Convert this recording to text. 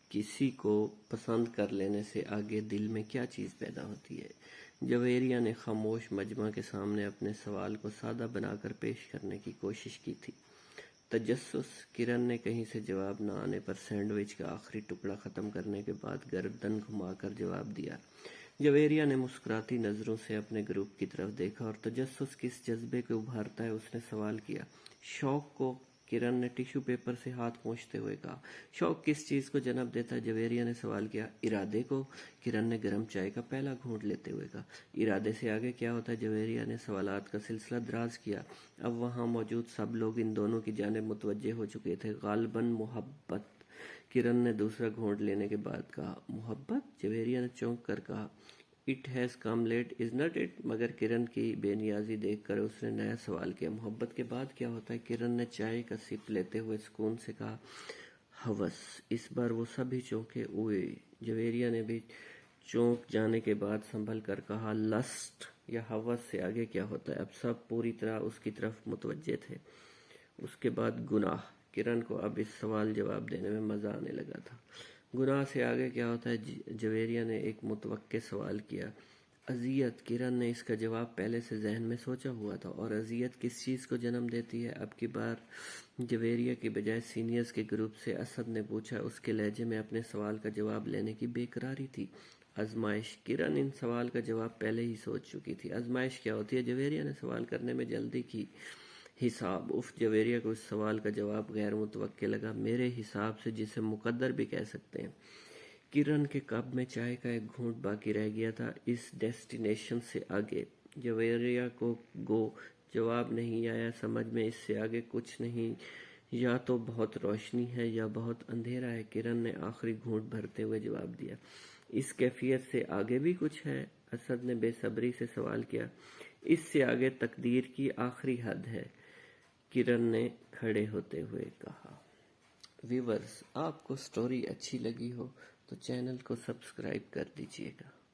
کسی کو پسند کر لینے سے آگے دل میں کیا چیز پیدا ہوتی ہے؟ جویریہ نے خاموش مجمع کے سامنے اپنے سوال کو سادہ بنا کر پیش کرنے کی کوشش کی تھی۔ تجسس۔ کرن نے کہیں سے جواب نہ آنے پر سینڈوچ کا آخری ٹکڑا ختم کرنے کے بعد گردن گھما کر جواب دیا۔ جویریہ نے مسکراتی نظروں سے اپنے گروپ کی طرف دیکھا اور تجسس کس جذبے کو ابھارتا ہے اس نے سوال کیا۔ شوق کو۔ کرن نے ٹیشو پیپر سے ہاتھ پوچھتے ہوئے کہا۔ شوق کس چیز کو جنم دیتا ہے؟ جویریہ نے سوال کیا۔ ارادے کو۔ کرن نے گرم چائے کا پہلا گھونٹ لیتے ہوئے کہا۔ ارادے سے آگے کیا ہوتا ہے؟ جویریہ نے سوالات کا سلسلہ دراز کیا۔ اب وہاں موجود سب لوگ ان دونوں کی جانب متوجہ ہو چکے تھے۔ غالباً محبت۔ کرن نے دوسرا گھونٹ لینے کے بعد کہا۔ محبت؟ جویریہ نے چونک کر کہا۔ It has come late isn't it? مگر کرن کی بے نیازی دیکھ کر اس نے نیا سوال کیا۔ محبت کے بعد کیا ہوتا ہے؟ کرن نے چائے کا سپ لیتے ہوئے سکون سے کہا۔ ہوس۔ اس بار وہ سبھی چونکے ہوئے۔ جویریہ نے بھی چونک جانے کے بعد سنبھل کر کہا۔ لسٹ یا ہوس سے آگے کیا ہوتا ہے؟ اب سب پوری طرح اس کی طرف متوجہ تھے۔ اس کے بعد گناہ۔ کرن کو اب اس سوال جواب دینے میں مزہ آنے لگا تھا۔ گناہ سے آگے کیا ہوتا ہے؟ جویریہ نے ایک متوقع سوال کیا۔ اذیت۔ کرن نے اس کا جواب پہلے سے ذہن میں سوچا ہوا تھا۔ اور اذیت کس چیز کو جنم دیتی ہے؟ اب کی بار جویریہ کی بجائے سینئرز کے گروپ سے اسد نے پوچھا۔ اس کے لہجے میں اپنے سوال کا جواب لینے کی بے قراری تھی۔ آزمائش۔ کرن ان سوال کا جواب پہلے ہی سوچ چکی تھی۔ آزمائش کیا ہوتی ہے؟ جویریہ نے سوال کرنے میں جلدی کی۔ حساب۔ اف۔ جویریہ کو اس سوال کا جواب غیر متوقع لگا۔ میرے حساب سے، جسے مقدر بھی کہہ سکتے ہیں۔ کرن کے کپ میں چائے کا ایک گھونٹ باقی رہ گیا تھا۔ اس ڈیسٹینیشن سے آگے؟ جویریہ کو جواب نہیں آیا۔ سمجھ میں اس سے آگے کچھ نہیں، یا تو بہت روشنی ہے یا بہت اندھیرا ہے۔ کرن نے آخری گھونٹ بھرتے ہوئے جواب دیا۔ اس کیفیت سے آگے بھی کچھ ہے؟ اسد نے بے صبری سے سوال کیا۔ اس سے آگے تقدیر کی آخری حد ہے، کرن نے کھڑے ہوتے ہوئے کہا۔ ویورز، آپ کو سٹوری اچھی لگی ہو تو چینل کو سبسکرائب کر دیجیے گا۔